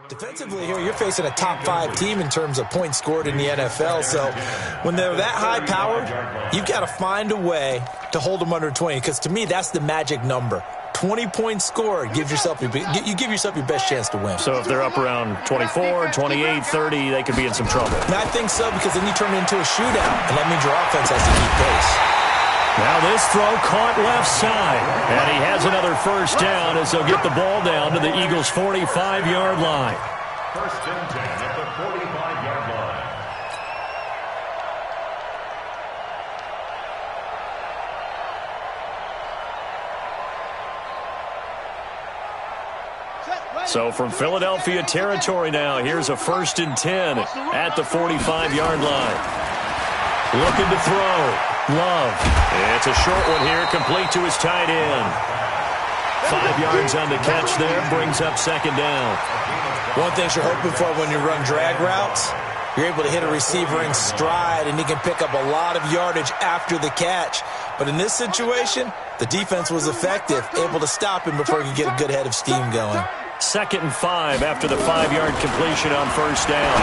Defensively here, you're facing a top-5 team in terms of points scored in the NFL. So when they're that high-powered, you've got to find a way to hold them under 20. Because to me, that's the magic number. 20 points scored, you give yourself your best chance to win. So if they're up around 24, 28, 30, they could be in some trouble. And I think so, because then you turn it into a shootout, and that means your offense has to keep pace. Now this throw caught left side, and he has another first down as they'll get the ball down to the Eagles' 45-yard line. First and 10 at the 45-yard line. So from Philadelphia territory now, here's a first and 10 at the 45-yard line. Looking to throw. Love. It's a short one here, complete to his tight end. 5 yards on the catch there, brings up second down. One thing you're hoping for when you run drag routes, you're able to hit a receiver in stride, and he can pick up a lot of yardage after the catch. But in this situation, the defense was effective, able to stop him before he could get a good head of steam going. 2nd and 5 after the 5-yard completion on first down.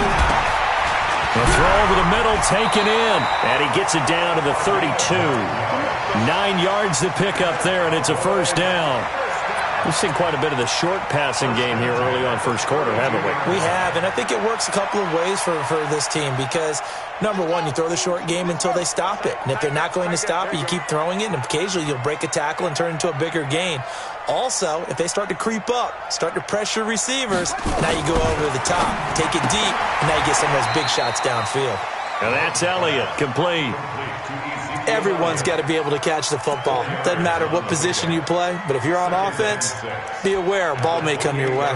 The throw over the middle, taken in, and he gets it down to the 32. 9 yards to pick up there, and it's a first down. We've seen quite a bit of the short passing game here early on first quarter, haven't we? We have, and I think it works a couple of ways for this team because, number one, you throw the short game until they stop it. And if they're not going to stop it, you keep throwing it, and occasionally you'll break a tackle and turn it into a bigger gain. Also, if they start to creep up, start to pressure receivers, now you go over the top, take it deep, and now you get some of those big shots downfield. And that's Elliott, complete. Everyone's got to be able to catch the football. Doesn't matter what position you play, but if you're on offense, be aware a ball may come your way.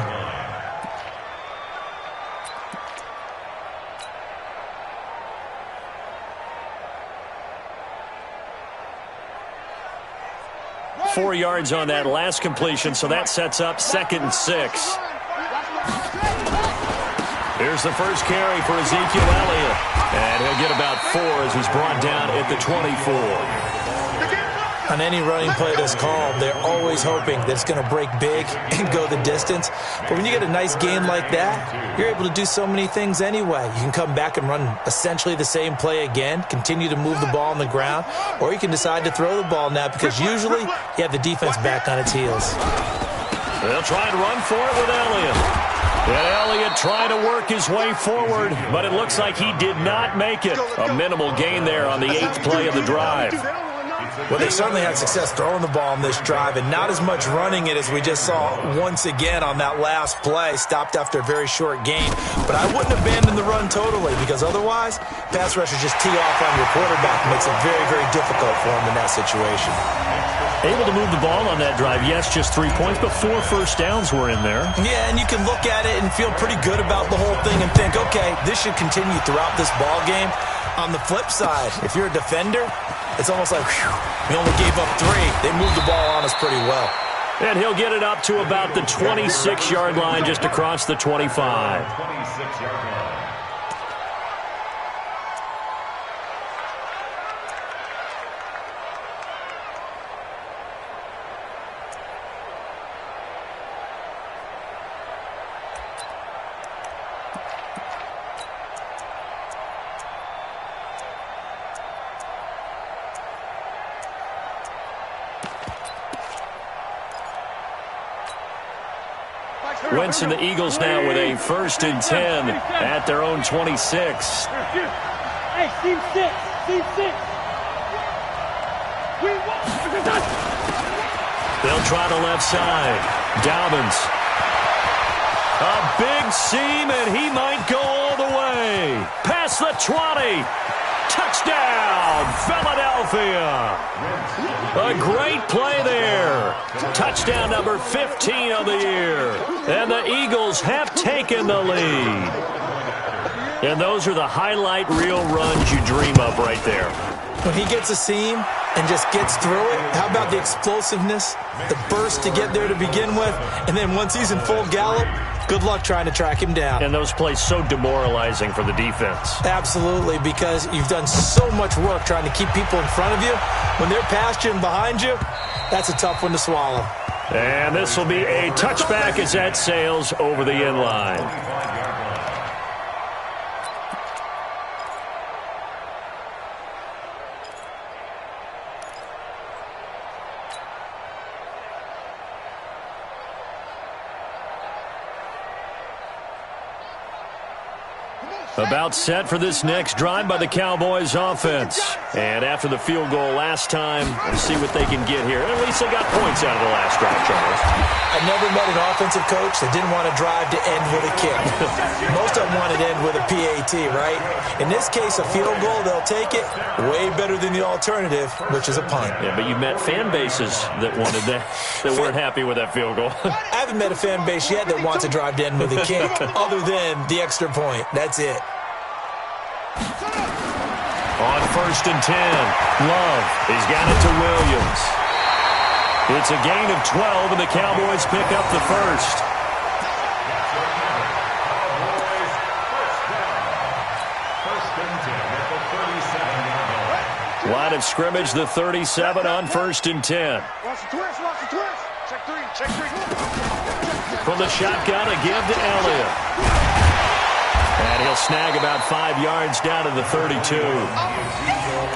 Four yards on that last completion, so that sets up 2nd and 6. Here's the first carry for Ezekiel Elliott. And he'll get about 4 as he's brought down at the 24. On any running play that's called, they're always hoping that it's going to break big and go the distance. But when you get a nice gain like that, you're able to do so many things anyway. You can come back and run essentially the same play again, continue to move the ball on the ground, or you can decide to throw the ball now because usually you have the defense back on its heels. They'll try and run for it with Elliott. And Elliott trying to work his way forward, but it looks like he did not make it. A minimal gain there on the 8th play of the drive. Well, they certainly had success throwing the ball on this drive and not as much running it as we just saw once again on that last play. Stopped after a very short gain. But I wouldn't abandon the run totally because otherwise, pass rushers just tee off on your quarterback and makes it very, very difficult for him in that situation. Able to move the ball on that drive. Yes, just 3 points, but 4 first downs were in there. Yeah, and you can look at it and feel pretty good about the whole thing and think, okay, this should continue throughout this ball game. On the flip side, if you're a defender, it's almost like, whew, we only gave up 3. They moved the ball on us pretty well. And he'll get it up to about the 26-yard line, just across the 25. 26-yard line. Wentz and the Eagles now with a 1st and 10 at their own 26. Hey, team 6. They'll try the left side. Dobbins. A big seam, and he might go all the way. Past the 20. Touchdown, Philadelphia. A great play there. Touchdown number 15 of the year. And the Eagles have taken the lead. And those are the highlight reel runs you dream of right there. When he gets a seam and just gets through it, how about the explosiveness, the burst to get there to begin with, and then once he's in full gallop, good luck trying to track him down. And those plays so demoralizing for the defense. Absolutely, because you've done so much work trying to keep people in front of you. When they're past you and behind you, that's a tough one to swallow. And this will be a touchback as that sails over the end line. About set for this next drive by the Cowboys offense. And after the field goal last time, let's see what they can get here. At least they got points out of the last drive, Charles. I never met an offensive coach that didn't want to drive to end with a kick. Most of them wanted to end with a PAT, right? In this case, a field goal, they'll take it. Way better than the alternative, which is a punt. Yeah, but you met fan bases that wanted that, that weren't happy with that field goal. I haven't met a fan base yet that wants to drive to end with a kick, other than the extra point. That's it. On 1st and 10, Love, he's got it to Williams. It's a gain of 12, and the Cowboys pick up the first. Line of scrimmage, the 37 on 1st and 10. Check three. From the shotgun, a give to Elliott. And he'll snag about 5 yards down to the 32.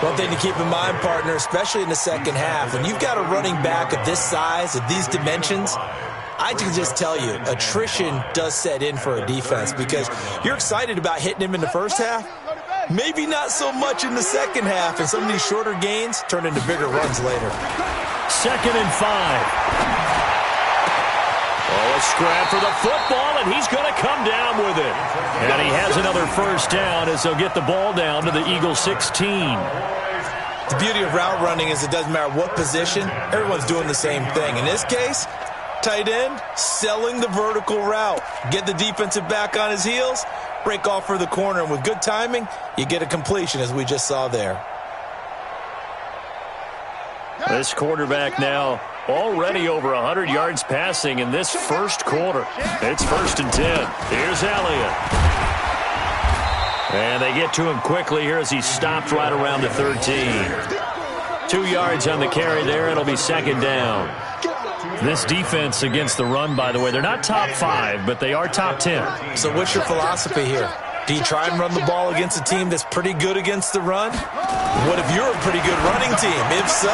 One thing to keep in mind, partner, especially in the second half, when you've got a running back of this size, of these dimensions, I can just tell you, attrition does set in for a defense because you're excited about hitting him in the first half. Maybe not so much in the second half, and some of these shorter gains turn into bigger runs later. 2nd and 5. Oh, a scrap for the football, and he's going to come down with it. And he has another first down as they'll get the ball down to the Eagles 16. The beauty of route running is it doesn't matter what position, everyone's doing the same thing. In this case, tight end, selling the vertical route. Get the defensive back on his heels, break off for the corner, and with good timing, you get a completion as we just saw there. This quarterback now already over 100 yards passing in this first quarter. It's 1st and 10. Here's Elliott. And they get to him quickly here as he stopped right around the 13. 2 yards on the carry there. It'll be 2nd down. This defense against the run, by the way, they're not top 5, but they are top 10. So what's your philosophy here? Do you try and run the ball against a team that's pretty good against the run? What if you're a pretty good running team? If so,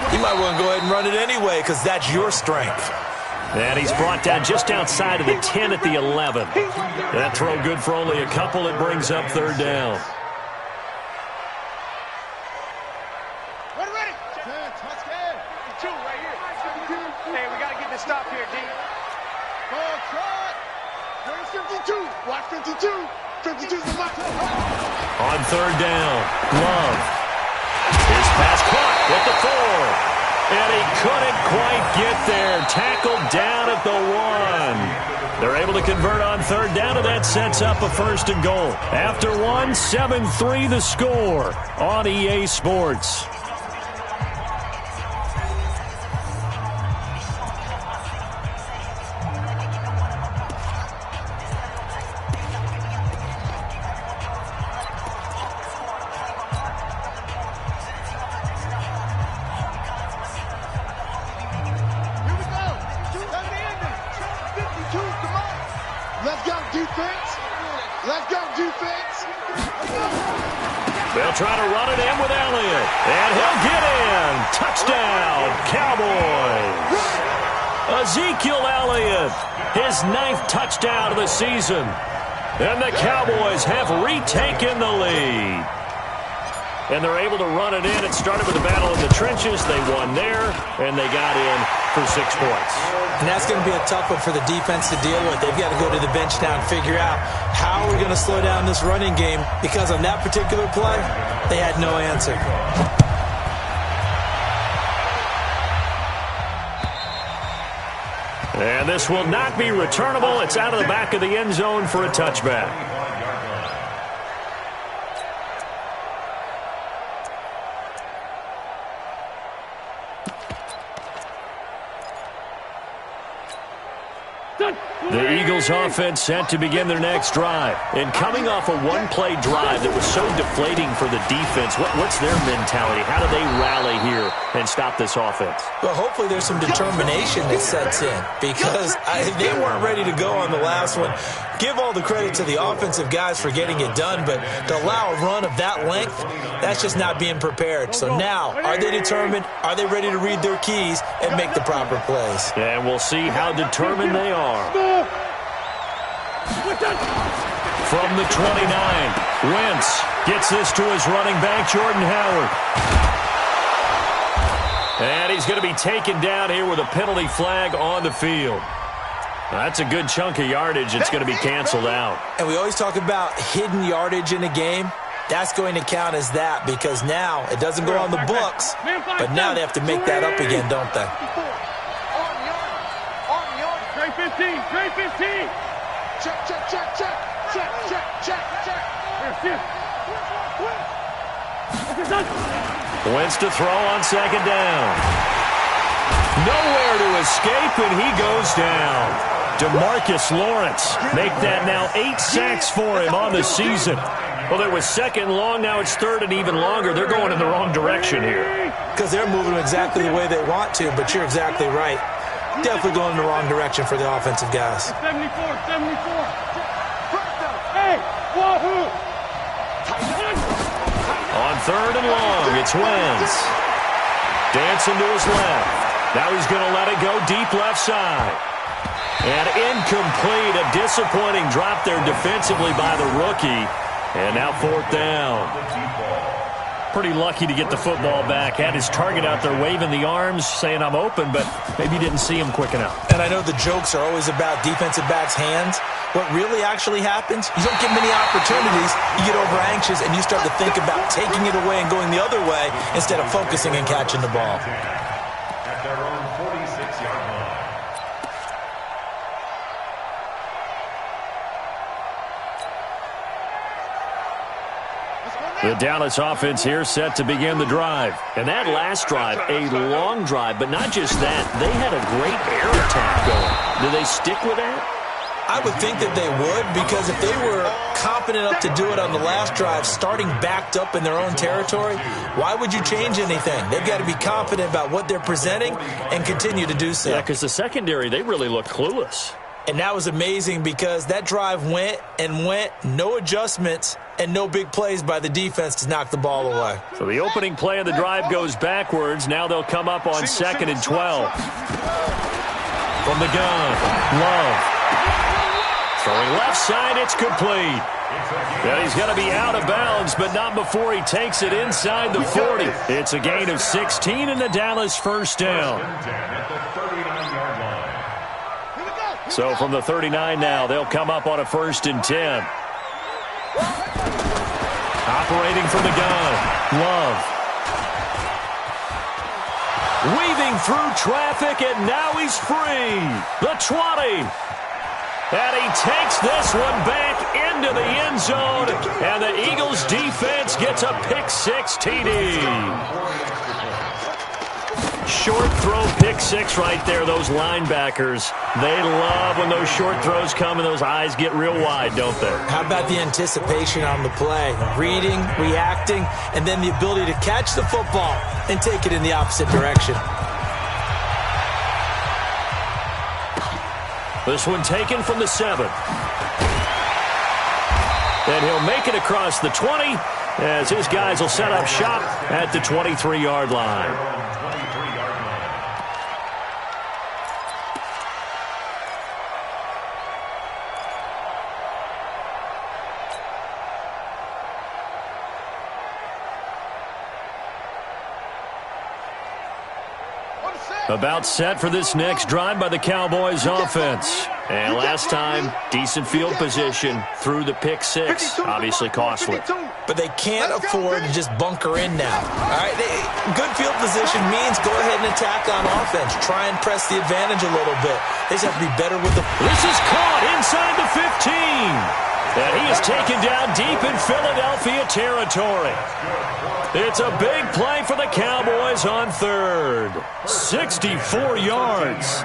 you might want to go ahead and run it anyway because that's your strength. And he's brought down just outside of the 10 at the 11. That throw good for only a couple. It brings up 3rd down. Ready. Let's go. 2 right here. Hey, we got to get this stop here, D. Ball shot. Where's 52? Watch 52. 52's the mark. On 3rd down, Love. His pass caught with the 4. And he couldn't quite get there. Tackled down at the 1. They're able to convert on 3rd down, and that sets up a 1st and goal. After 1, 7-3 the score on EA Sports. They'll try to run it in with Elliott. And he'll get in. Touchdown, Cowboys. Ezekiel Elliott, his 9th touchdown of the season. And the Cowboys have retaken the lead. And they're able to run it in. It started with a battle in the trenches. They won there, and they got in for 6 points. And that's going to be a tough one for the defense to deal with. They've got to go to the bench now and figure out how we're going to slow down this running game because on that particular play, they had no answer. And this will not be returnable. It's out of the back of the end zone for a touchback. The Eagles offense set to begin their next drive. And coming off a one-play drive that was so deflating for the defense, what's their mentality? How do they rally here and stop this offense? Well, hopefully there's some determination that sets in because they weren't ready to go on the last one. Give all the credit to the offensive guys for getting it done, but to allow a run of that length, that's just not being prepared. So now, are they determined? Are they ready to read their keys and make the proper plays? And we'll see how determined they are. From the 29, Wentz gets this to his running back, Jordan Howard. And he's going to be taken down here with a penalty flag on the field. That's a good chunk of yardage. It's going to be canceled out. And we always talk about hidden yardage in a game. That's going to count as that because now it doesn't go on the books, but now they have to make that up again, don't they? Trey 15, Trey 15. Check, check, check, check, check, check, check, check. Wentz to throw on second down. Nowhere to escape, and he goes down. DeMarcus Lawrence make that now 8 sacks for him on the season. Well, it was second and long. Now it's third and even longer. They're going in the wrong direction here. Because they're moving exactly the way they want to, but you're exactly right. Definitely going in the wrong direction for the offensive guys. 74. Hey, wahoo! On third and long, it's Wentz. Dancing to his left. Now he's going to let it go deep left side. And incomplete. A disappointing drop there defensively by the rookie. And now fourth down. Pretty lucky to get the football back. Had his target out there waving the arms, saying I'm open, but maybe didn't see him quick enough. And I know the jokes are always about defensive backs' hands. What really actually happens, you don't get many opportunities. You get over anxious and you start to think about taking it away and going the other way instead of focusing and catching the ball. At their own 46-yard line. The Dallas offense here set to begin the drive. And that last drive, a long drive, but not just that. They had a great air attack going. Do they stick with that? I would think that they would because if they were confident enough to do it on the last drive, starting backed up in their own territory, why would you change anything? They've got to be confident about what they're presenting and continue to do so. Yeah, because the secondary, they really looked clueless. And that was amazing because that drive went and went, no adjustments, and no big plays by the defense to knock the ball away. So the opening play of the drive goes backwards. Now they'll come up on second and 12. From the gun, Love. Throwing left side, it's complete. And he's going to be out of bounds, but not before he takes it inside the 40. It's a gain of 16 and the Dallas first down. So from the 39 now, they'll come up on a first and 10. Operating from the gun, Love. Weaving through traffic, and now he's free. The 20. And he takes this one back into the end zone, and the Eagles defense gets a pick-6 TD. Short throw pick-6 right there, those linebackers. They love when those short throws come and those eyes get real wide, don't they? How about the anticipation on the play? Reading, reacting, and then the ability to catch the football and take it in the opposite direction. This one taken from the 7. And he'll make it across the 20 as his guys will set up shop at the 23-yard line. About set for this next drive by the Cowboys offense. And last time, decent field position through the pick-6. Obviously costly. But they can't afford to just bunker in now. All right, good field position means go ahead and attack on offense. Try and press the advantage a little bit. They just have to be better with the... This is caught inside the 15. And he is taken down deep in Philadelphia territory. It's a big play for the Cowboys on third. 64 yards.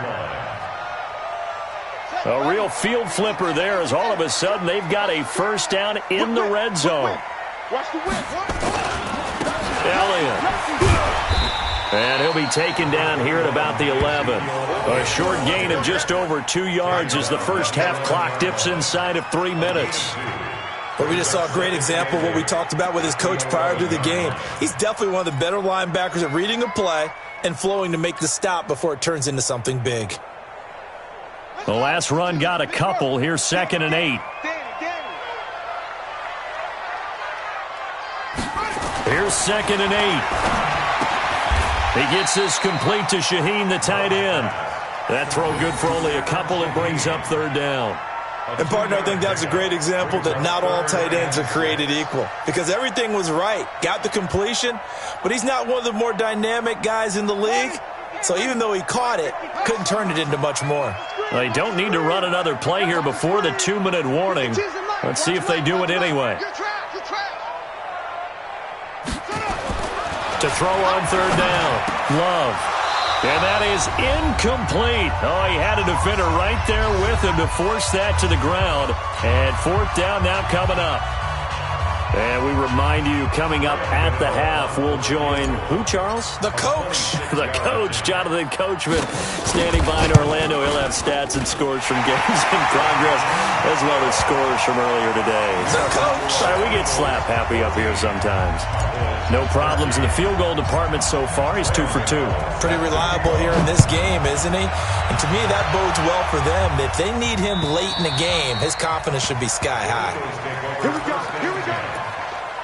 A real field flipper there as all of a sudden they've got a first down in the red zone. Elliott. And he'll be taken down here at about the 11. A short gain of just over 2 yards as the first half clock dips inside of 3 minutes. But we just saw a great example of what we talked about with his coach prior to the game. He's definitely one of the better linebackers at reading a play and flowing to make the stop before it turns into something big. The last run got a couple. Here's 2nd and 8. Here's 2nd and 8. He gets this complete to Shaheen, the tight end. That throw good for only a couple. It brings up 3rd down. And, partner, I think that's a great example that not all tight ends are created equal. Because everything was right. Got the completion, but he's not one of the more dynamic guys in the league. So even though he caught it, couldn't turn it into much more. They don't need to run another play here before the 2-minute warning. Let's see if they do it anyway. To throw on 3rd down. Love. And that is incomplete. Oh, he had a defender right there with him to force that to the ground. And 4th down now coming up. And we remind you, coming up at the half, we'll join who, Charles? The coach. The coach, Jonathan Coachman, standing by in Orlando. He'll have stats and scores from games in progress, as well as scores from earlier today. The coach. We get slap happy up here sometimes. No problems in the field goal department so far. He's 2 for 2. Pretty reliable here in this game, isn't he? And to me, that bodes well for them. If they need him late in the game, his confidence should be sky high. Here we go. Here we go.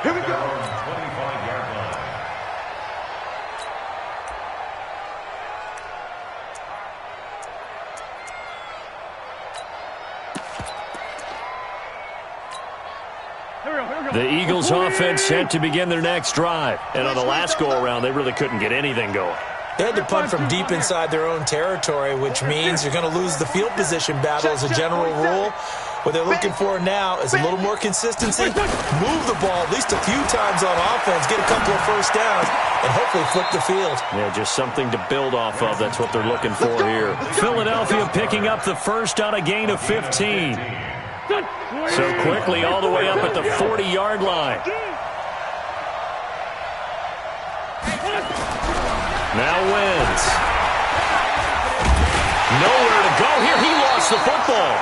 Here we go. 25-yard line. The Eagles offense set to begin their next drive. And on the last go-around, they really couldn't get anything going. They had to punt from deep inside their own territory, which means you're going to lose the field position battle as a general rule. What they're looking for now is a little more consistency, move the ball at least a few times on offense, get a couple of first downs, and hopefully flip the field. Yeah, just something to build off of. That's what they're looking for here. Philadelphia picking up the first on a gain of 15. So quickly all the way up at the 40-yard line. Now wins. Nowhere to go here. He lost the football.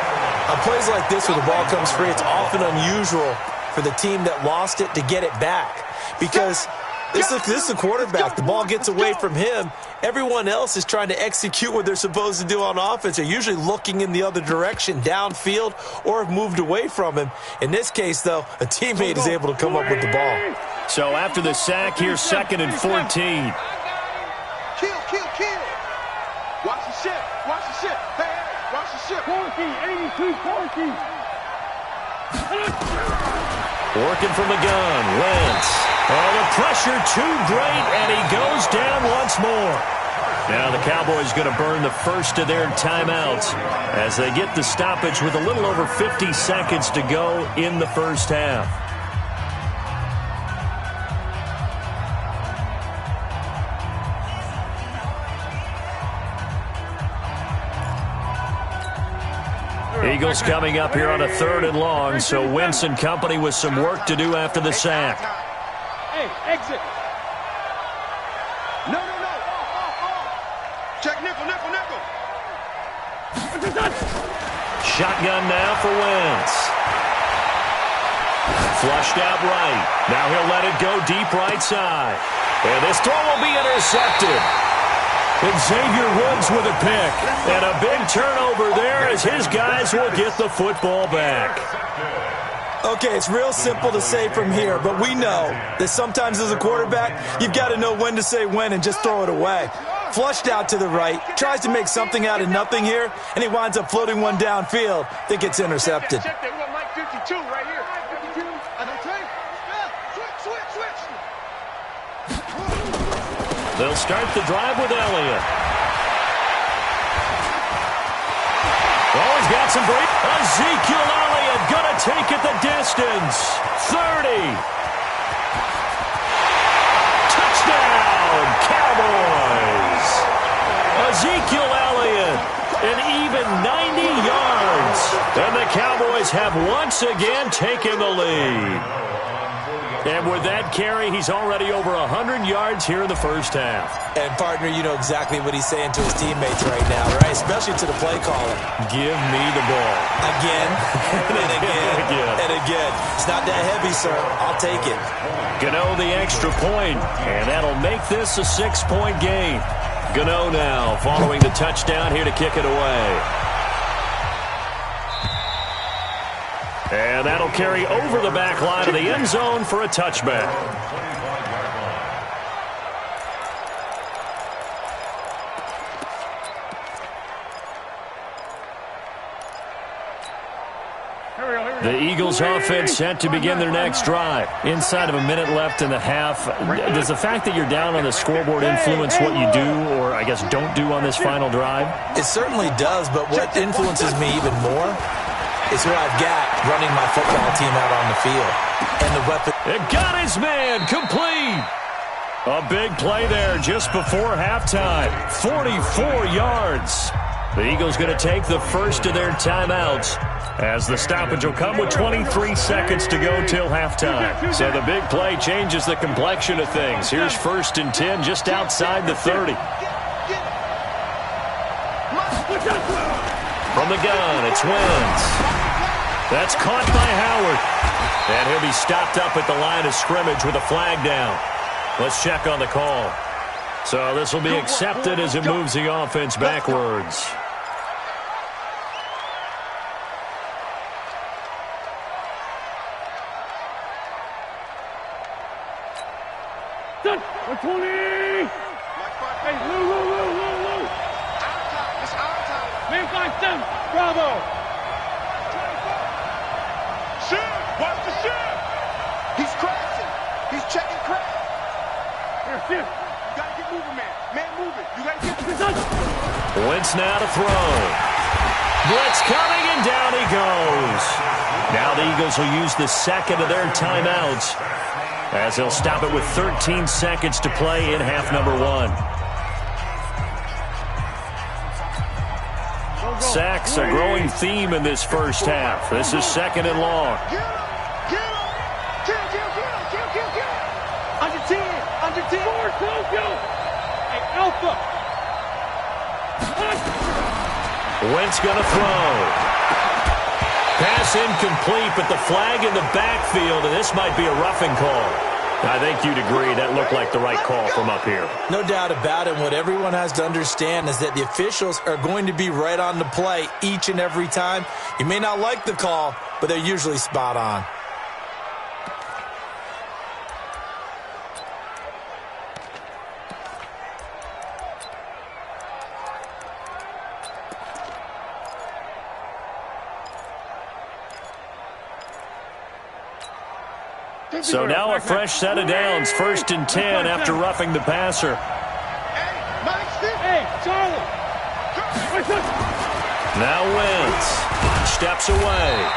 On plays like this where the ball comes free, it's often unusual for the team that lost it to get it back. Because this is a quarterback. The ball gets away from him. Everyone else is trying to execute what they're supposed to do on offense. They're usually looking in the other direction, downfield, or have moved away from him. In this case, though, a teammate is able to come up with the ball. So after the sack, here's 2nd and 14. Kill. Watch the ship. Watch the ship. Hey, watch the ship. 82, 14. Working from the gun, Wentz. Oh, the pressure too great, and he goes down once more. Now the Cowboys going to burn the first of their timeouts as they get the stoppage with a little over 50 seconds to go in the first half. Eagles coming up here on a 3rd and long, so Wentz and company with some work to do after the sack. Hey, exit. No. Check nickel. Shotgun now for Wentz. Flushed out right. Now he'll let it go deep right side. And this throw will be intercepted. Xavier Woods with a pick. And a big turnover there as his guys will get the football back. Okay, it's real simple to say from here, but we know that sometimes as a quarterback, you've got to know when to say when and just throw it away. Flushed out to the right, tries to make something out of nothing here, and he winds up floating one downfield that gets intercepted. Check that. We got Mike 52 right here. 52. Switch. They'll start the drive with Elliott. Oh, he's got some break. Ezekiel Elliott gonna take it the distance. 30. Touchdown, Cowboys. Ezekiel Elliott, an even 90 yards. yards. And the Cowboys have once again taken the lead. And with that carry, he's already over 100 yards here in the first half. And, partner, you know exactly what he's saying to his teammates right now, right? Especially to the play caller. Give me the ball. Again, and again, and again. It's not that heavy, sir. I'll take it. Gano the extra point, and that'll make this a 6-point game. Gano now following the touchdown here to kick it away. And that'll carry over the back line of the end zone for a touchback. The Eagles offense set to begin their next drive. Inside of a minute left in the half. Does the fact that you're down on the scoreboard influence what you do, or I guess don't do on this final drive? It certainly does, but what influences me even more is who I've got running my football team out on the field. And the weapon. It got his man complete. A big play there just before halftime. 44 yards. The Eagles going to take the first of their timeouts, as the stoppage will come with 23 seconds to go till halftime. So the big play changes the complexion of things. Here's 1st and 10 just outside the 30. From the gun, it's Wentz. That's caught by Howard. And he'll be stopped up at the line of scrimmage with a flag down. Let's check on the call. So this will be accepted as it moves the offense backwards. Done. 120. Hey, Lou. It's our time. Man, 5-7. Bravo. Shoot. Watch the shoot. He's crashing. He's checking crash. Here, shift. You got to get moving, man. Man, moving. You got to get Wentz now to throw. Blitz coming, and down he goes. Now the Eagles will use the second of their timeouts, as they'll stop it with 13 seconds to play in half number 1. Sacks a growing theme in this first half. This is 2nd and long. Kill. Under 10. Under 10. Go. Hey, Alpha. Wentz gonna throw. Pass incomplete, but the flag in the backfield, and this might be a roughing call. I think you'd agree that looked like the right call from up here. No doubt about it. What everyone has to understand is that the officials are going to be right on the play each and every time. You may not like the call, but they're usually spot on. So now a fresh set of downs, 1st and 10 after roughing the passer. Hey, Charlie. Now Wentz steps away.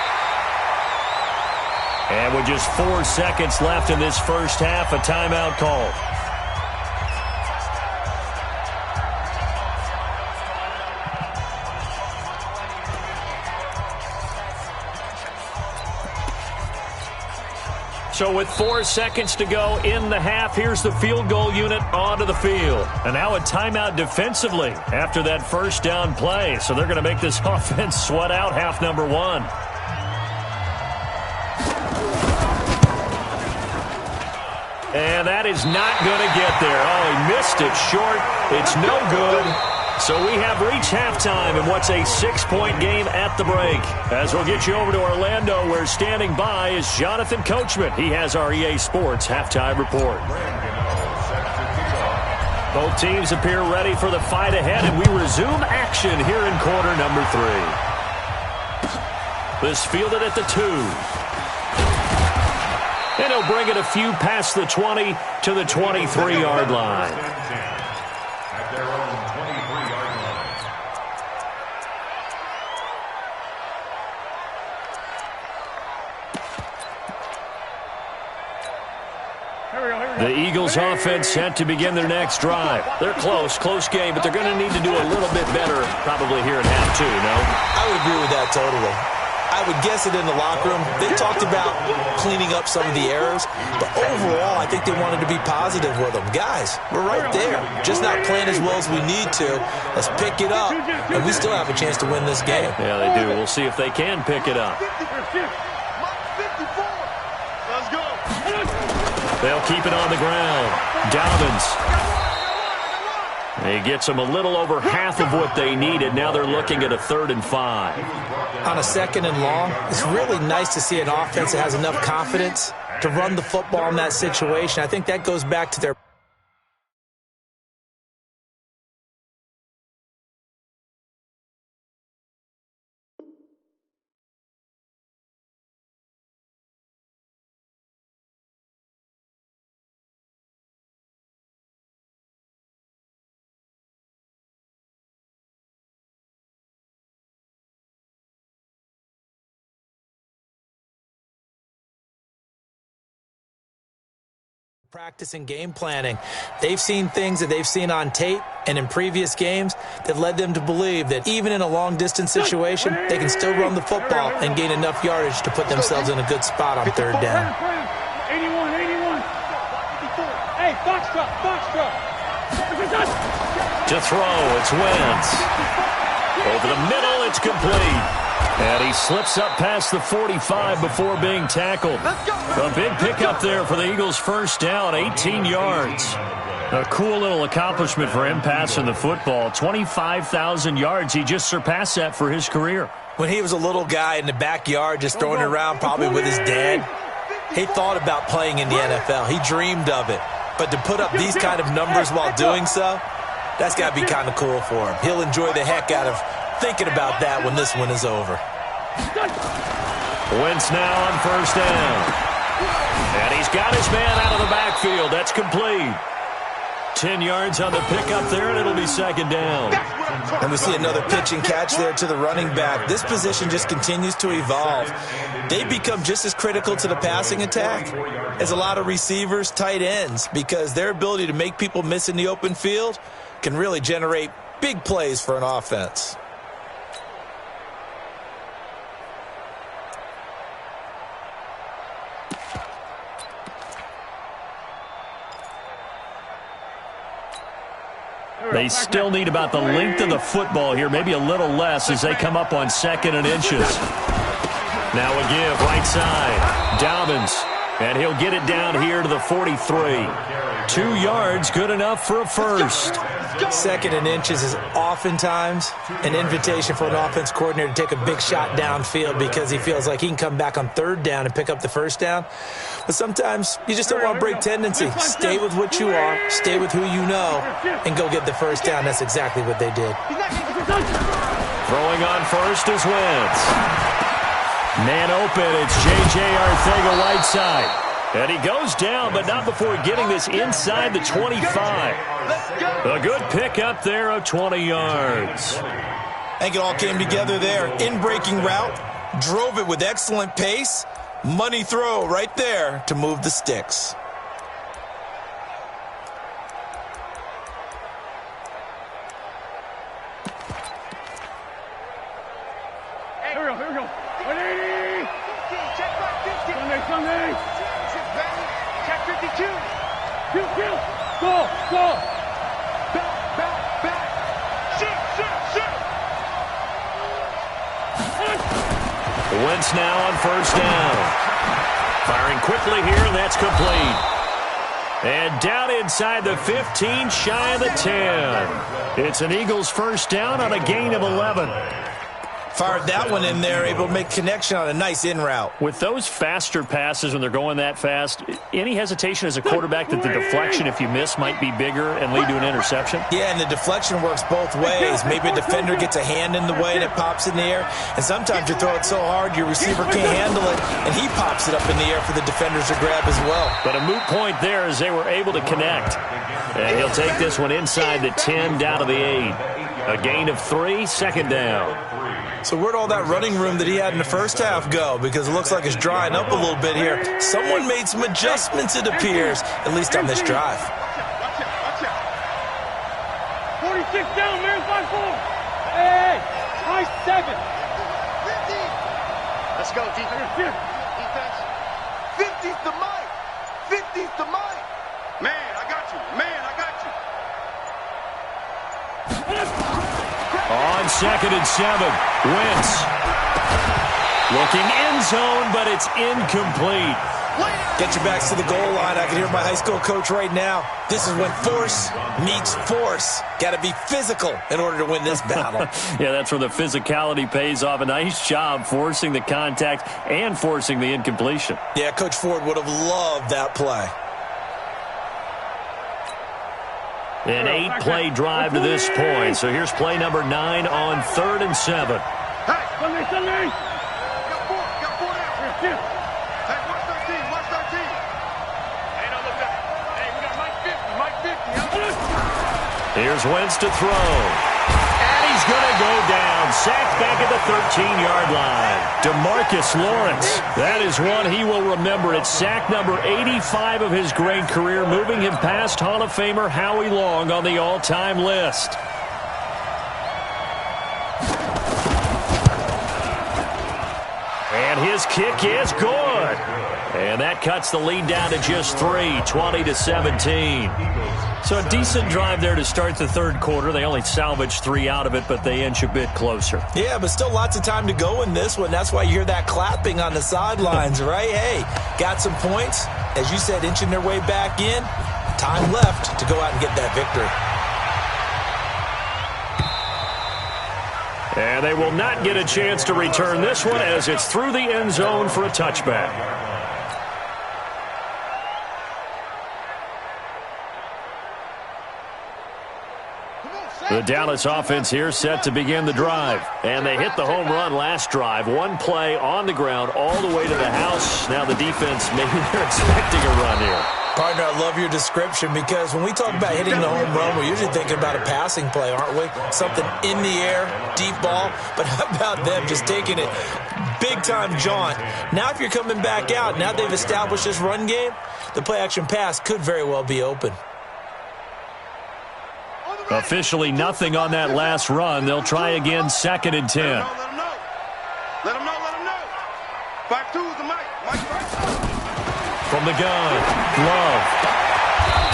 And with just 4 seconds left in this first half, a timeout called. So with 4 seconds to go in the half, here's the field goal unit onto the field. And now a timeout defensively after that first down play. So they're going to make this offense sweat out half number 1. And that is not going to get there. Oh, he missed it short. It's no good. So we have reached halftime in what's a 6-point game at the break. As we'll get you over to Orlando, where standing by is Jonathan Coachman. He has our EA Sports halftime report. Both teams appear ready for the fight ahead, and we resume action here in quarter number 3. This fielded at the 2. And he'll bring it a few past the 20 to the 23-yard line. The Eagles offense set to begin their next drive. They're close game, but they're going to need to do a little bit better probably here in half 2, no? I would agree with that totally. I would guess it in the locker room. They talked about cleaning up some of the errors, but overall, I think they wanted to be positive with them. Guys, we're right there. Just not playing as well as we need to. Let's pick it up, and we still have a chance to win this game. Yeah, they do. We'll see if they can pick it up. Let's go. They'll keep it on the ground. Dobbins. He gets them a little over half of what they needed. Now they're looking at a 3rd and 5. On a 2nd and long, it's really nice to see an offense that has enough confidence to run the football in that situation. I think that goes back to their practice and game planning. They've seen things that they've seen on tape and in previous games that led them to believe that even in a long-distance situation, they can still run the football and gain enough yardage to put themselves in a good spot on 3rd down. 81. Hey, Foxtrot. To throw, it's Wentz. Over the middle, it's complete. And he slips up past the 45 before being tackled. A big pickup there for the Eagles' first down, 18 yards. A cool little accomplishment for him passing the football. 25,000 yards. He just surpassed that for his career. When he was a little guy in the backyard just throwing it around probably with his dad, he thought about playing in the NFL. He dreamed of it. But to put up these kind of numbers while doing so, that's got to be kind of cool for him. He'll enjoy the heck out of thinking about that when this one is over. Wentz now on 1st down. And he's got his man out of the backfield. That's complete. 10 yards on the pickup there, and it'll be 2nd down. And we see another pitch and catch there to the running back. This position just continues to evolve. They become just as critical to the passing attack as a lot of receivers, tight ends, because their ability to make people miss in the open field can really generate big plays for an offense. They still need about the length of the football here, maybe a little less as they come up on 2nd and inches. Now a give right side. Dobbins, and he'll get it down here to the 43. 2 yards, good enough for a first. 2nd and inches is oftentimes an invitation for an offense coordinator to take a big shot downfield because he feels like he can come back on 3rd down and pick up the first down. But sometimes you just don't want to break tendency. Stay with what you are, stay with who you know, and go get the first down. That's exactly what they did. Throwing on first is Wentz. Man open, it's J.J. Arcega-Whiteside. And he goes down, but not before getting this inside the 25. A good pickup there of 20 yards. I think it all came together there. In-breaking route, drove it with excellent pace. Money throw right there to move the sticks. Here we go. 180. Sunday. Check 52. Kill. Go. Back. Shoot. Wentz now on 1st down. Firing quickly here, and that's complete. And down inside the 15, shy of the 10. It's an Eagles first down on a gain of 11. Fired that one in there, able to make connection on a nice in route. With those faster passes when they're going that fast, any hesitation as a quarterback that the deflection, if you miss, might be bigger and lead to an interception? Yeah, and the deflection works both ways. Maybe a defender gets a hand in the way and it pops in the air. And sometimes you throw it so hard your receiver can't handle it, and he pops it up in the air for the defenders to grab as well. But a moot point there as they were able to connect. And he'll take this one inside the 10 down to the 8. A gain of 3, 2nd down. So where'd all that running room that he had in the first half go? Because it looks like it's drying up a little bit here. Someone made some adjustments, it appears, at least on this drive. Watch out. 46 down, man. 5-4. Hey, high 7. 15. Let's go, defense. Defense. 50's the mic. 50's the mic. Man, I got you. Man, I got you. On 2nd and 7, Wentz. Looking end zone, but it's incomplete. Get your backs to the goal line. I can hear my high school coach right now. This is when force meets force. Got to be physical in order to win this battle. Yeah, that's where the physicality pays off. A nice job forcing the contact and forcing the incompletion. Yeah, Coach Ford would have loved that play. An 8-play drive to this point. So here's play number 9 on 3rd and 7. Hey, Sunday. Got four now. Hey, watch 13, watch 13. Hey, don't look back. Hey, we got Mike 50. Here's Wentz to throw. And he's going to go down. Sacked back at the 13-yard line. DeMarcus Lawrence. That is one he will remember. It's sack number 85 of his great career, moving him past Hall of Famer Howie Long on the all-time list. And his kick is good. And that cuts the lead down to just 3, 20-17. So a decent drive there to start the third quarter. They only salvaged 3 out of it, but they inch a bit closer. Yeah, but still lots of time to go in this one. That's why you hear that clapping on the sidelines, right? Hey, got some points. As you said, inching their way back in. Time left to go out and get that victory. And they will not get a chance to return this one as it's through the end zone for a touchback. The Dallas offense here set to begin the drive. And they hit the home run last drive. One play on the ground all the way to the house. Now the defense, maybe they're expecting a run here. Partner, I love your description because when we talk about hitting the home run, we're usually thinking about a passing play, aren't we? Something in the air, deep ball. But how about them just taking it big-time jaunt? Now if you're coming back out, now they've established this run game, the play-action pass could very well be open. Officially nothing on that last run. They'll try again 2nd and 10. Let them know. 5-2's the mic. From the gun, Love.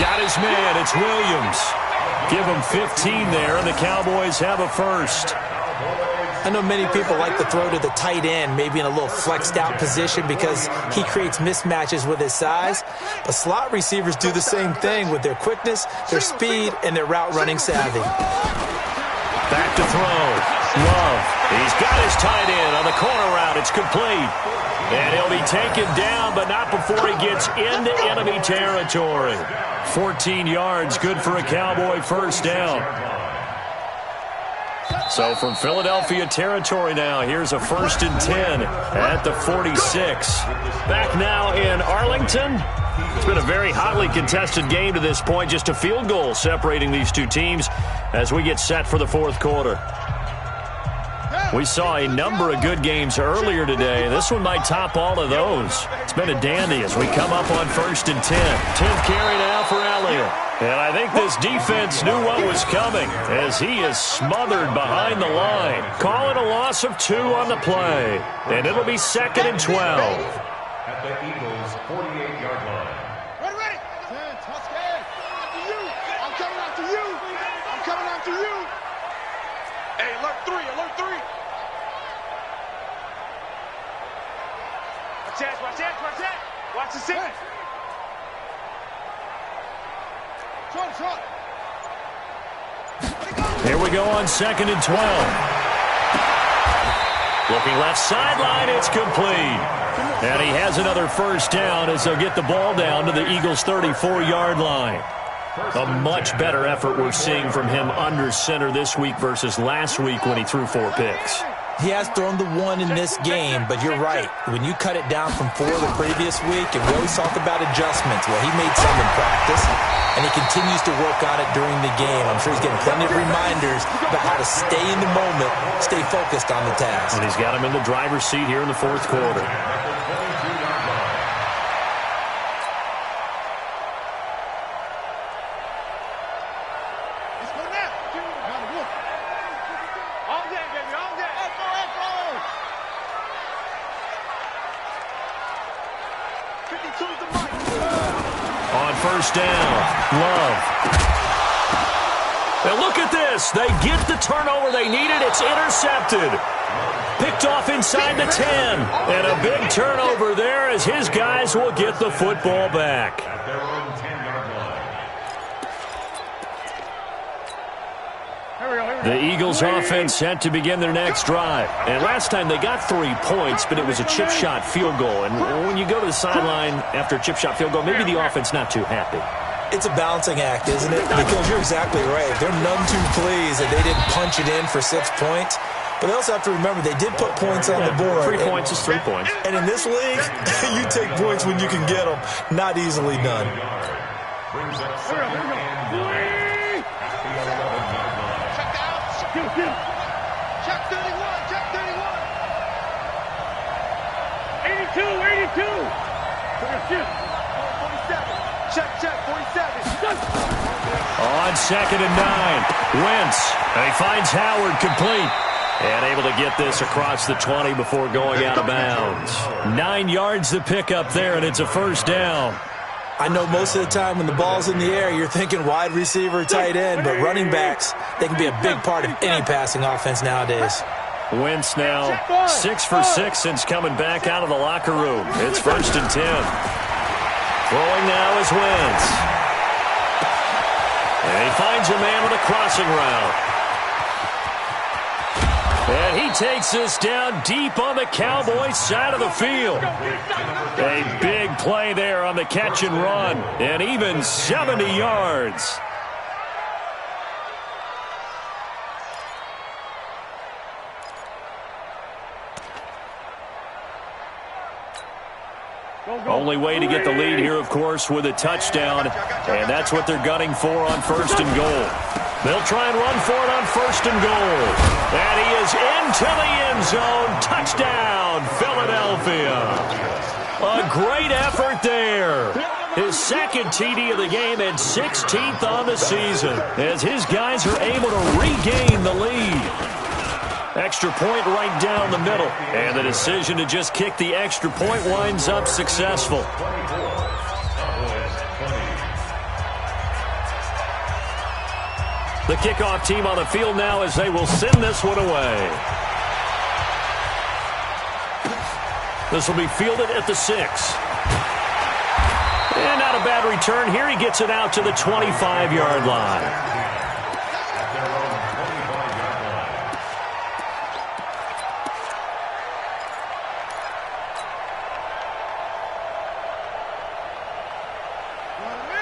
Got his man, it's Williams. Give him 15 there, and the Cowboys have a first. I know many people like to throw to the tight end, maybe in a little flexed out position because he creates mismatches with his size. But slot receivers do the same thing with their quickness, their speed, and their route running savvy. Back to throw. Love. He's got his tight end on the corner route. It's complete. And he'll be taken down, but not before he gets into enemy territory. 14 yards, good for a Cowboy first down. So from Philadelphia territory now, here's a 1st and 10 at the 46. Back now in Arlington. It's been a very hotly contested game to this point. Just a field goal separating these two teams as we get set for the fourth quarter. We saw a number of good games earlier today. This one might top all of those. It's been a dandy as we come up on 1st and 10. 10th carry now for Elliott. And I think this defense knew what was coming as he is smothered behind the line. Calling a loss of 2 on the play. And it'll be 2nd and 12. At the Eagles' 48-yard line. Ready. After you. I'm coming after you. Hey, alert 3. Watch that. Watch the six. Short. Here we go on 2nd and 12. Looking left sideline, it's complete. And he has another first down as they'll get the ball down to the Eagles' 34-yard line. A much better effort we're seeing from him under center this week versus last week when he threw 4 picks. He has thrown the one in this game, but you're right. When you cut it down from 4 the previous week, and we always talk about adjustments. Well, he made some in practice, and he continues to work on it during the game. I'm sure he's getting plenty of reminders about how to stay in the moment, stay focused on the task. And he's got him in the driver's seat here in the fourth quarter. On first down, Love. And look at this. They get the turnover they needed. It's intercepted. Picked off inside the 10. And a big turnover there as his guys will get the football back. At their own 10-yard line. The Eagles offense set to begin their next drive. And last time they got 3 points, but it was a chip shot field goal. And when you go to the sideline after a chip shot field goal, maybe the offense not too happy. It's a balancing act, isn't it? Because you're exactly right. They're none too pleased that they didn't punch it in for 6 points. But they also have to remember they did put points on the board. 3 points is 3 points. And in this league, you take points when you can get them. Not easily done. Brings up second and 9 at the 11-yard line. Check 31, check 31. 82, 82. 47. Check 47. On second and 9, Wentz. And he finds Howard complete. And able to get this across the 20 before going out of bounds. 9 yards to pick up there, and it's a first down. I know most of the time when the ball's in the air, you're thinking wide receiver, tight end, but running backs, they can be a big part of any passing offense nowadays. Wentz now 6 for 6 since coming back out of the locker room. It's first and 10. Throwing now is Wentz. And he finds a man with a crossing route. And he takes this down deep on the Cowboys side of the field. A big play there on the catch and run. And even 70 yards. Only way to get the lead here, of course, with a touchdown. And that's what they're gunning for on first and goal. They'll try and run for it on first and goal. And he is into the end zone. Touchdown, Philadelphia. A great effort there. His second TD of the game and 16th on the season as his guys are able to regain the lead. Extra point right down the middle. And the decision to just kick the extra point winds up successful. The kickoff team on the field now as they will send this one away. This will be fielded at the 6. And not a bad return here. He gets it out to the 25-yard line.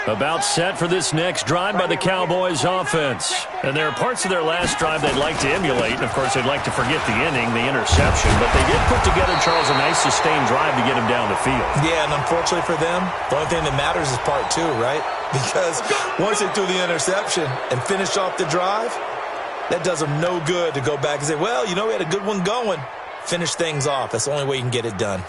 About set for this next drive by the Cowboys offense. And there are parts of their last drive they'd like to emulate. And, of course, they'd like to forget the inning, the interception. But they did put together, Charles, a nice sustained drive to get him down the field. Yeah, and unfortunately for them, the only thing that matters is part 2, right? Because once they threw the interception and finished off the drive, that does them no good to go back and say, well, you know, we had a good one going. Finish things off. That's the only way you can get it done.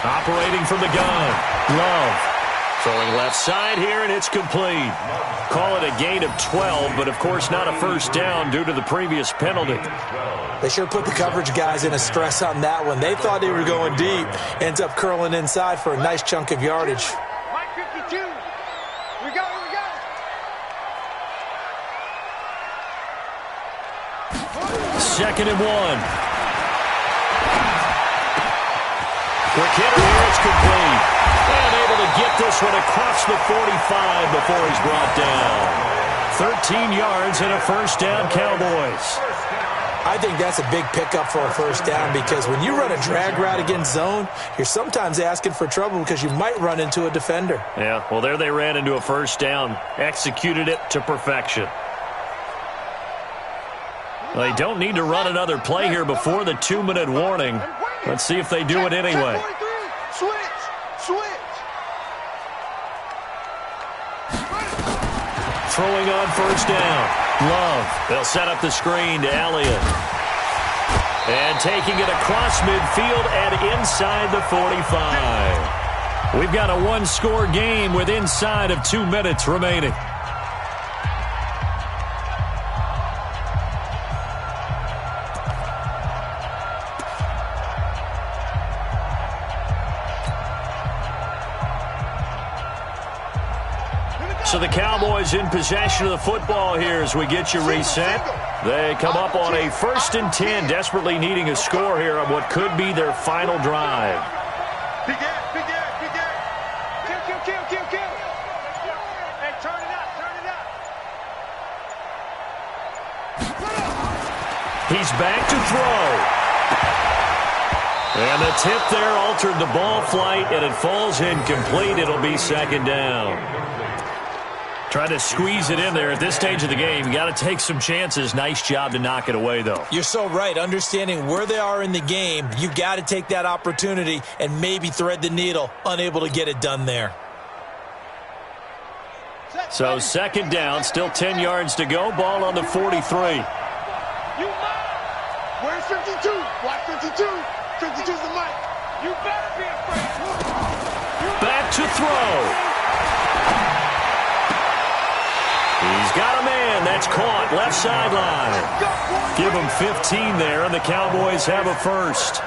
Operating from the gun, Love. Throwing left side here, and it's complete. Call it a gain of 12, but of course not a first down due to the previous penalty. They sure put the coverage guys in a stress on that one. They thought they were going deep. Ends up curling inside for a nice chunk of yardage. Mike 52. We go. Second and 1. Quick hitter here, it's complete. And able to get this one across the 45 before he's brought down. 13 yards and a first down, Cowboys. I think that's a big pickup for a first down because when you run a drag route against zone, you're sometimes asking for trouble because you might run into a defender. Yeah, well, there they ran into a first down. Executed it to perfection. Well, they don't need to run another play here before the 2-minute warning. Let's see if they do it anyway. Throwing on first down. Love. They'll set up the screen to Elliott. And taking it across midfield and inside the 45. We've got a one-score game with inside of 2 minutes remaining. So the Cowboys in possession of the football here as we get you reset. They come up on a 1st and 10, desperately needing a score here on what could be their final drive. Big ass, big ass, big ass. Kill. Hey, turn it up. He's back to throw. And the tip there altered the ball flight, and it falls incomplete. It'll be 2nd down. Trying to squeeze it in there at this stage of the game. You got to take some chances. Nice job to knock it away, though. You're so right. Understanding where they are in the game, you got to take that opportunity and maybe thread the needle. Unable to get it done there. So 2nd down, still 10 yards to go. Ball on the 43. Where's 52? Watch 52. 52's the mic. You better be afraid. Back to throw. He's got a man. That's caught. Left sideline. Give him 15 there, and the Cowboys have a first.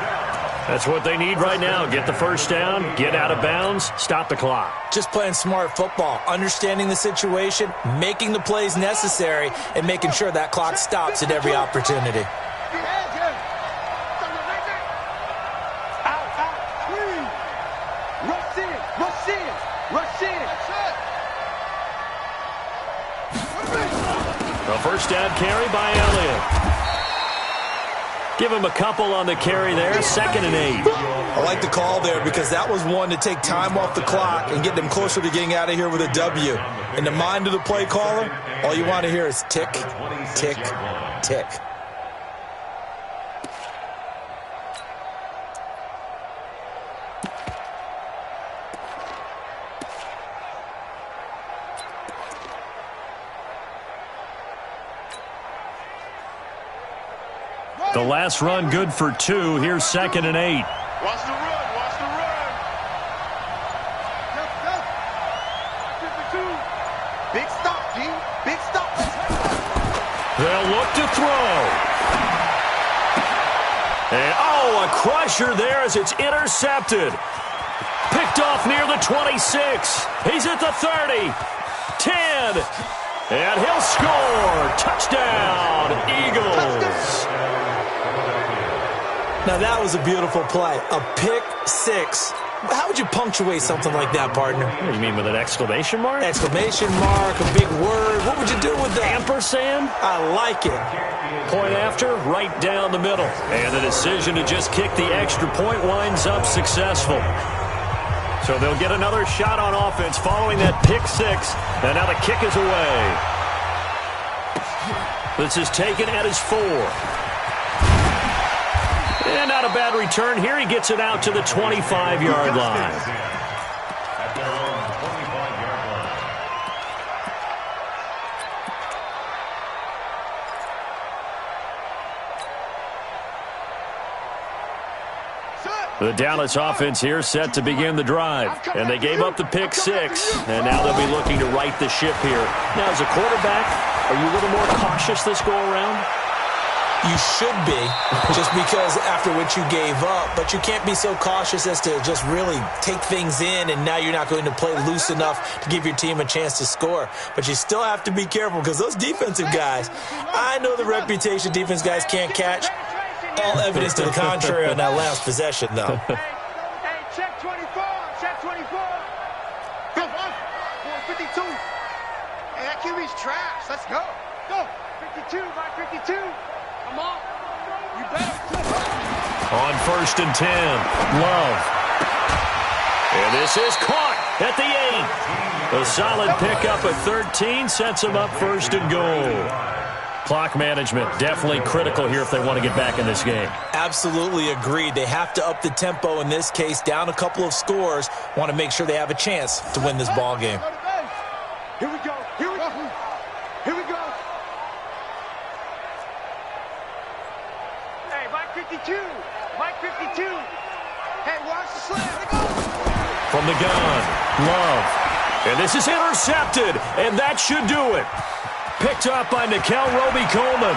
That's what they need right now. Get the first down, get out of bounds, stop the clock. Just playing smart football, understanding the situation, making the plays necessary, and making sure that clock stops at every opportunity. A first down carry by Elliott. Give him a couple on the carry there. 2nd and 8. I like the call there because that was one to take time off the clock and get them closer to getting out of here with a W. In the mind of the play caller, all you want to hear is tick, tick, tick. The last run good for 2. Here's 2nd and 8. Watch the run. 52. Big stop, G. Big stop. They'll look to throw. And, a crusher there as it's intercepted. Picked off near the 26. He's at the 30. 10. And he'll score. Touchdown, Eagles. Now, that was a beautiful play. A pick 6. How would you punctuate something like that, partner? What do you mean, with an exclamation mark? Exclamation mark, a big word. What would you do with that? Ampersand? I like it. Point after, right down the middle. And the decision to just kick the extra point winds up successful. So they'll get another shot on offense following that pick 6. And now the kick is away. This is taken at his 4. And not a bad return here. He gets it out to the 25-yard line. At their own 25-yard line. The Dallas offense here set to begin the drive. And they gave up the pick 6. And now they'll be looking to right the ship here. Now, as a quarterback, are you a little more cautious this go-around? You should be, just because after what you gave up. But you can't be so cautious as to just really take things in, and now you're not going to play loose enough to give your team a chance to score. But you still have to be careful because those defensive guys, I know the reputation defense guys can't catch. All evidence to the contrary on that last possession, though. Hey, check 24. Check 24. 52. Hey, that QB's trash. Let's go. Go. 52, by 52. Come on. You better. On 1st and 10, Love. And this is caught at the 8. A solid pickup at 13 sets them up 1st and goal. Clock management, definitely critical here if they want to get back in this game. Absolutely agreed. They have to up the tempo in this case, down a couple of scores. Want to make sure they have a chance to win this ball game. Here we go. Here we go. Here we go. Hey, Mike 52. Mike 52. Hey, watch the slant. Go. From the gun, Love. And this is intercepted, and that should do it. Picked up by Nikel Roby-Coleman.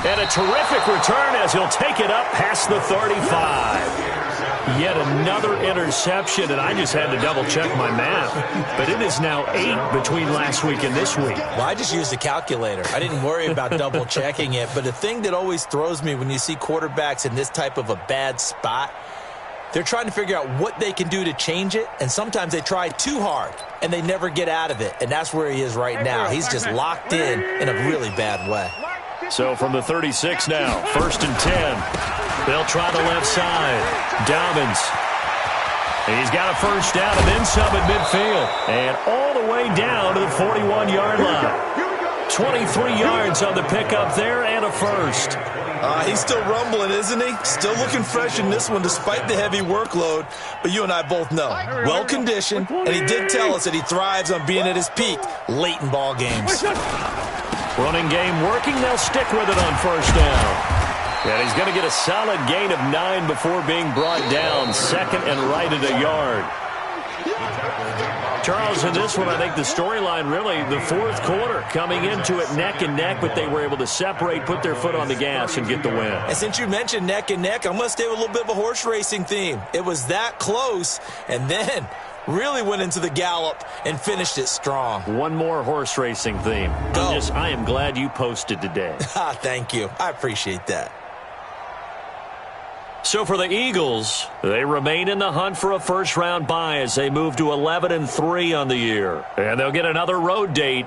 And a terrific return as he'll take it up past the 35. Yet another interception, and I just had to double-check my math. But it is now 8 between last week and this week. Well, I just used a calculator. I didn't worry about double-checking it. But the thing that always throws me when you see quarterbacks in this type of a bad spot, they're trying to figure out what they can do to change it, and sometimes they try too hard, and they never get out of it. And that's where he is right now. He's just locked in a really bad way. So from the 36 now, 1st and 10. They'll try the left side. Dobbins. He's got a first down and then some at midfield. And all the way down to the 41-yard line. 23 yards on the pickup there and a first. He's still rumbling, isn't he? Still looking fresh in this one despite the heavy workload. But you and I both know, well-conditioned, and he did tell us that he thrives on being at his peak late in ball games. Running game working. They'll stick with it on first down. And he's going to get a solid gain of 9 before being brought down. 2nd and right at a yard. Charles, in this one, I think the storyline really, the 4th quarter, coming into it neck and neck, but they were able to separate, put their foot on the gas, and get the win. And since you mentioned neck and neck, I'm going to stay with a little bit of a horse racing theme. It was that close, and then really went into the gallop and finished it strong. One more horse racing theme. Go. I am glad you posted today. Thank you. I appreciate that. So for the Eagles, they remain in the hunt for a first-round bye as they move to 11-3 on the year. And they'll get another road date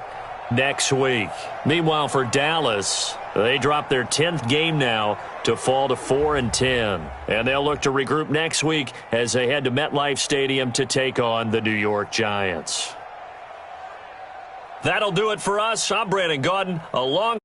next week. Meanwhile, for Dallas, they drop their 10th game now to fall to 4-10. And they'll look to regroup next week as they head to MetLife Stadium to take on the New York Giants. That'll do it for us. I'm Brandon Gaudin, along